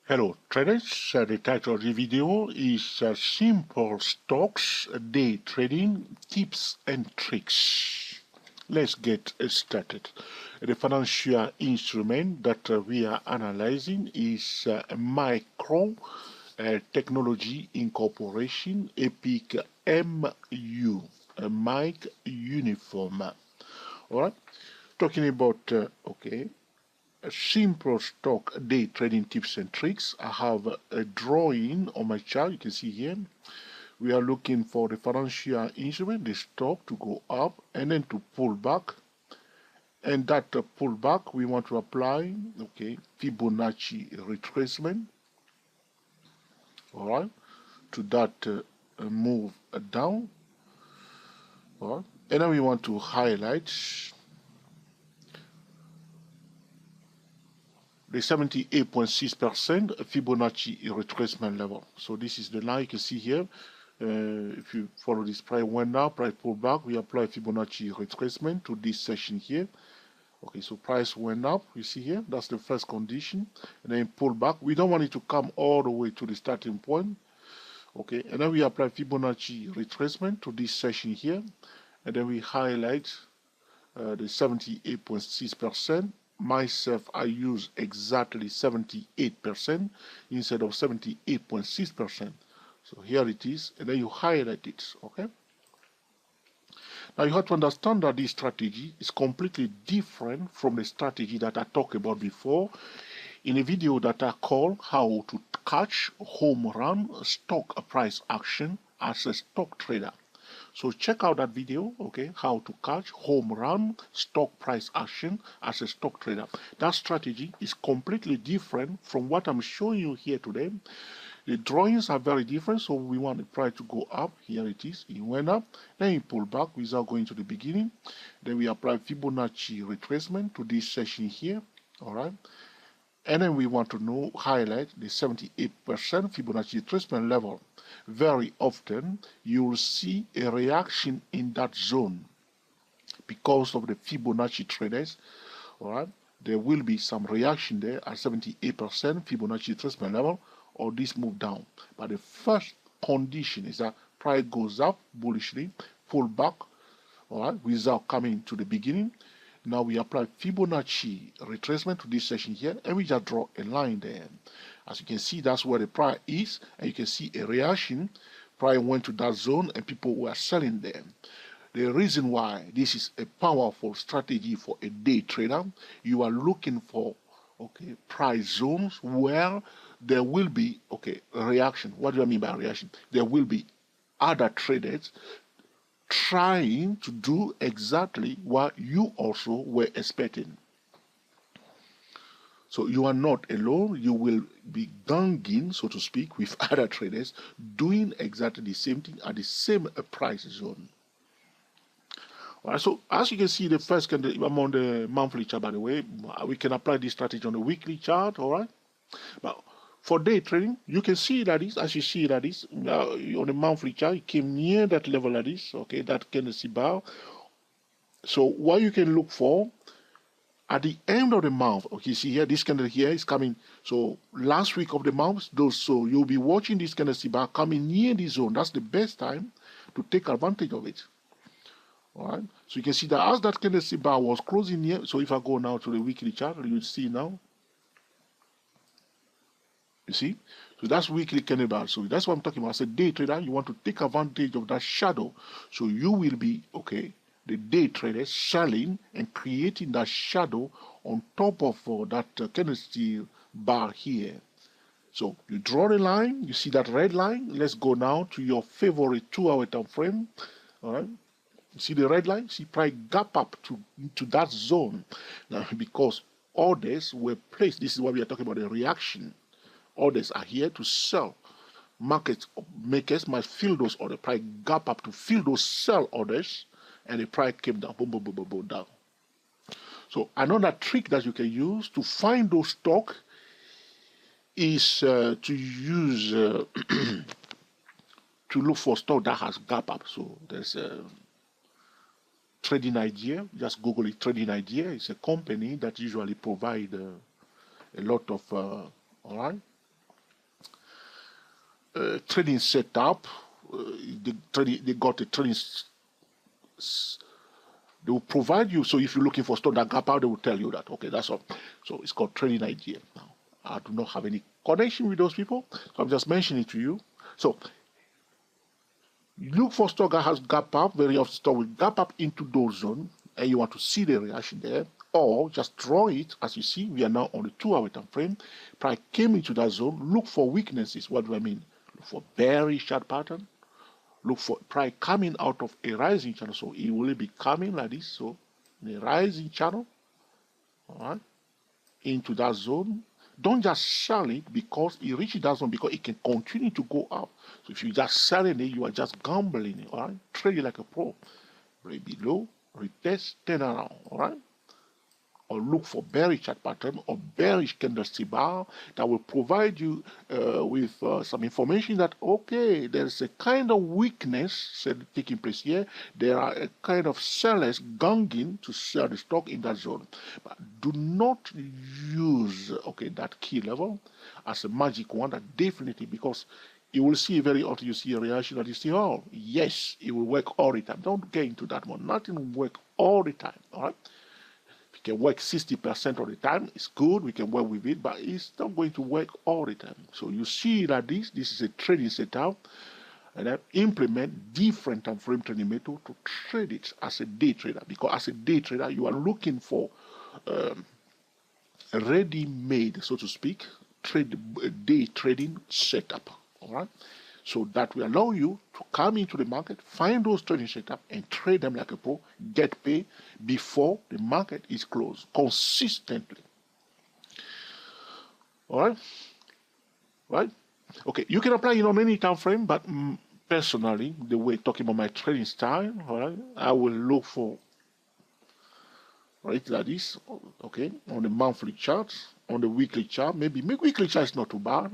Hello traders, the title of the video is Simple Stocks Day Trading Tips and Tricks. Let's get started. The financial instrument that we are analyzing is Micro Technology Incorporation EPIC MU, Mike Uniform. Alright, talking about, simple stock day trading tips and tricks. I have a drawing on my chart. You can see here we are looking for the financial instrument, the stock, to go up and then to pull back, and that pullback we want to apply Fibonacci retracement, all right, to that move down, all right, and then we want to highlight the 78.6% Fibonacci retracement level. So this is the line you can see here. If you follow this, price went up, price pulled back, we apply Fibonacci retracement to this section here. Okay, so price went up, you see here, that's the first condition, and then pull back. We don't want it to come all the way to the starting point. Okay, and then we apply Fibonacci retracement to this section here, and then we highlight the 78.6%. Myself, I use exactly 78% instead of 78.6%. So here it is, and then you highlight it, okay? Now you have to understand that this strategy is completely different from the strategy that I talked about before in a video that I call How to Catch Home Run Stock Price Action as a Stock Trader. So check out that video, okay, how to catch home run stock price action as a stock trader. That strategy is completely different from what I'm showing you here today. The drawings are very different, so we want the price to go up. Here it is, it went up, then it pulled back without going to the beginning. Then we apply Fibonacci retracement to this section here, all right. And then we want to highlight the 78% Fibonacci retracement level. Very often you will see a reaction in that zone because of the Fibonacci traders. All right, there will be some reaction there at 78% Fibonacci retracement level, or this move down. But the first condition is that price goes up bullishly, pull back, all right, without coming to the beginning. Now we apply Fibonacci retracement to this section here, and we just draw a line there. As you can see, that's where the price is, and you can see a reaction. Price went to that zone, and people were selling there. The reason why this is a powerful strategy for a day trader, you are looking for price zones where there will be a reaction. What do I mean by reaction? There will be other traders trying to do exactly what you also were expecting. So you are not alone. You will be ganging, so to speak, with other traders doing exactly the same thing at the same price zone. All right, so as you can see, the first candle, I'm on the monthly chart, by the way. We can apply this strategy on the weekly chart, all right? But for day trading, you can see that is, as you see that is, on the monthly chart, it came near that level like this, okay, that candlestick bar. So what you can look for at the end of the month, okay, see here, this candle here is coming. So last week of the month, so you'll be watching this candlestick bar coming near the zone. That's the best time to take advantage of it. All right, so you can see that as that candlestick bar was closing here, so if I go now to the weekly chart, you see now, you see, so that's weekly candle bar. So that's what I'm talking about. As a day trader, you want to take advantage of that shadow. So you will be the day trader selling and creating that shadow on top of that candlestick bar here. So you draw the line, you see that red line. Let's go now to your favorite 2-hour time frame. All right. You see the red line? See price gap up to that zone. Now, because orders were placed, this is why we are talking about the reaction. Orders are here to sell. Market makers must fill those orders. Price gap up to fill those sell orders, and the price came down, boom, boom, boom, boom, boom, down. So another trick that you can use to find those stock is to use to look for stock that has gap up. So there's a Trading Idea. Just Google it. Trading Idea is a company that usually provide a lot of all right, trading setup. They got a trading. They will provide you. So if you're looking for stock that gap out, they will tell you that. Okay, that's all. So it's called trading idea. Now, I do not have any connection with those people, so I'm just mentioning it to you. So you look for stock that has gap up. Very often, stock will gap up into those zones, and you want to see the reaction there, or just draw it. As you see, we are now on the 2-hour time frame. Price came into that zone. Look for weaknesses. What do I mean? Look for bearish chart pattern. Look for price coming out of a rising channel. So it will be coming like this. So the rising channel, all right, into that zone. Don't just sell it because it reaches that zone, because it can continue to go up. So if you just selling it, you are just gambling it, all right? Trade it like a pro. Right below, retest, turn around, all right? Or look for bearish chart pattern or bearish candlestick bar that will provide you with some information that, okay, there's a kind of weakness taking place here. There are a kind of sellers ganging to sell the stock in that zone. But do not use, okay, that key level as a magic one. That definitely, because you will see very often, you see a reaction that you say, oh, yes, it will work all the time. Don't get into that one. Nothing will work all the time, all right? Can work 60% of the time. It's good, we can work with it, but it's not going to work all the time. So you see that this is a trading setup, and then implement different time frame trading method to trade it as a day trader. Because as a day trader, you are looking for a ready-made, so to speak, day trading setup. All right. So that will allow you to come into the market, find those trading setup, and trade them like a pro, get paid before the market is closed consistently. All right? Right? Okay, you can apply it on any time frame, but personally, the way talking about my trading style, all right, I will look for, right, like this, okay, on the monthly charts, on the weekly chart. Maybe weekly chart is not too bad.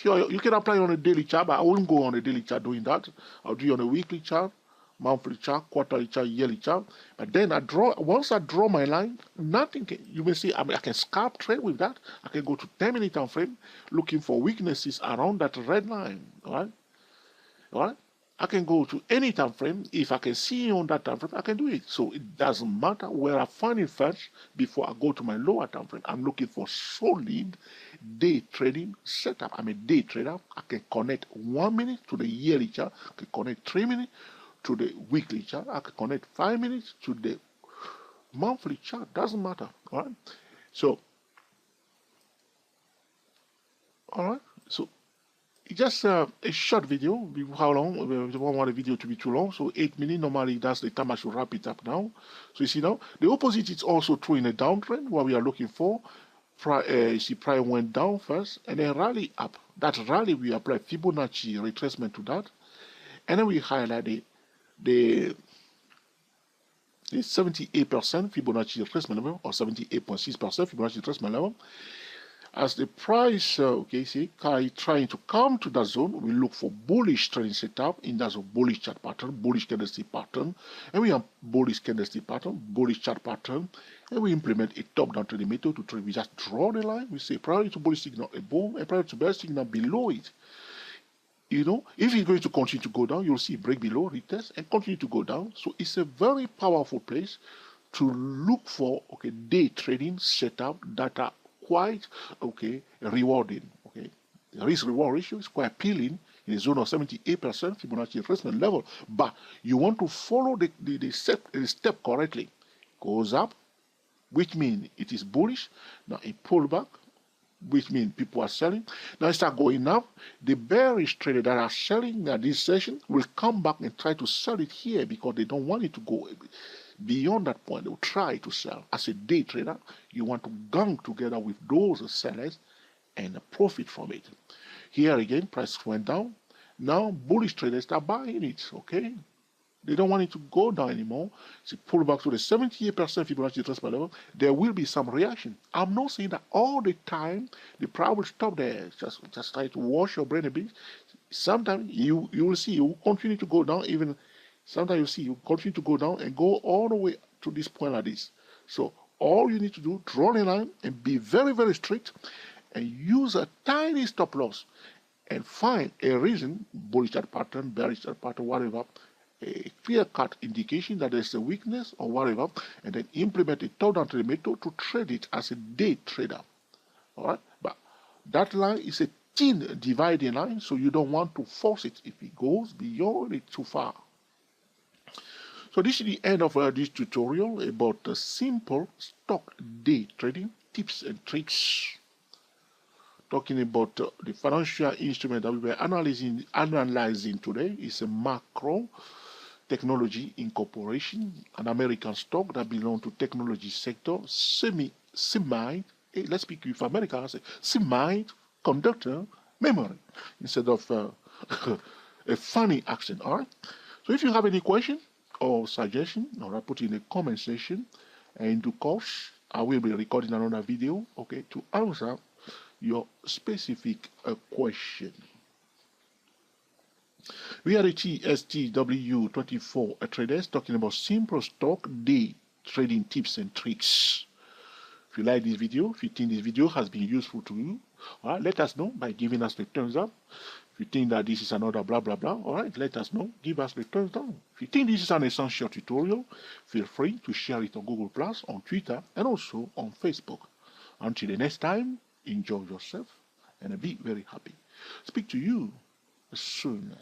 You can apply on a daily chart, but I won't go on a daily chart doing that. I'll do it on a weekly chart, monthly chart, quarterly chart, yearly chart. But then once I draw my line, nothing can, you may see, I can scalp trade with that. I can go to 10-minute time frame looking for weaknesses around that red line, all right? All right? I can go to any time frame. If I can see on that time frame, I can do it. So it doesn't matter where I find it first before I go to my lower time frame. I'm looking for solid day trading setup. I'm a day trader. I can connect 1 minute to the yearly chart. I can connect 3 minutes to the weekly chart. I can connect 5 minutes to the monthly chart. Doesn't matter. All right. So, all right. So it's just a short video. How long? We don't want the video to be too long. So 8 minutes. Normally, that's the time I should wrap it up now. So you see now, the opposite is also true in a downtrend. What we are looking for. You see, price went down first and then rally up. That rally, we apply Fibonacci retracement to that. And then we highlight the 78% Fibonacci retracement level, or 78.6% Fibonacci retracement level. As the price, okay, see, trying to come to that zone, we look for bullish trading setup in that zone, bullish chart pattern, bullish candlestick pattern, and we have bullish candlestick pattern, bullish chart pattern, and we implement a top-down trading method to trade. We just draw the line. We say prior to bullish signal above and prior to bearish signal below it. You know, if it's going to continue to go down, you'll see break below, retest, and continue to go down. So it's a very powerful place to look for, okay, day trading setup that are quite, okay, rewarding. Okay, the risk-reward ratio is quite appealing in the zone of 78% Fibonacci retracement level. But you want to follow the step correctly. Goes up, which means it is bullish. Now it pull back, which means people are selling. Now it start going up. The bearish traders that are selling at this session will come back and try to sell it here because they don't want it to go beyond that point. They will try to sell. As a day trader, you want to gang together with those sellers and profit from it. Here again, price went down. Now bullish traders are buying it. Okay, they don't want it to go down anymore. So pull back to the 78% Fibonacci retracement level. There will be some reaction. I'm not saying that all the time the price will stop there. Just try to wash your brain a bit. Sometimes you will see you will continue to go down. Even sometimes you see you continue to go down and go all the way to this point like this. So all you need to do, draw a line and be very, very strict and use a tiny stop loss. and find a reason, bullish chart pattern, bearish chart pattern, whatever, a clear-cut indication that there's a weakness or whatever, and then implement a top-down trading method to trade it as a day trader. All right, but that line is a thin dividing line, so you don't want to force it if it goes beyond it too far. So this is the end of this tutorial about the simple stock day trading tips and tricks. Talking about the financial instrument that we were analyzing today is a Macro Technology Incorporation, an American stock that belongs to technology sector, let's speak with America, I say semiconductor memory instead of a funny accent. All right. So if you have any question or suggestion, or I put in the comment section, and in due course, I will be recording another video, okay, to answer your specific question. We are the TSTW24 traders talking about simple stock day trading tips and tricks. If you like this video, if you think this video has been useful to you, all right, let us know by giving us the thumbs up. If you think that this is another blah blah blah, all right, let us know. Give us the thumbs down. If you think this is an essential tutorial, feel free to share it on Google+, on Twitter, and also on Facebook. Until the next time, enjoy yourself and be very happy. Speak to you soon.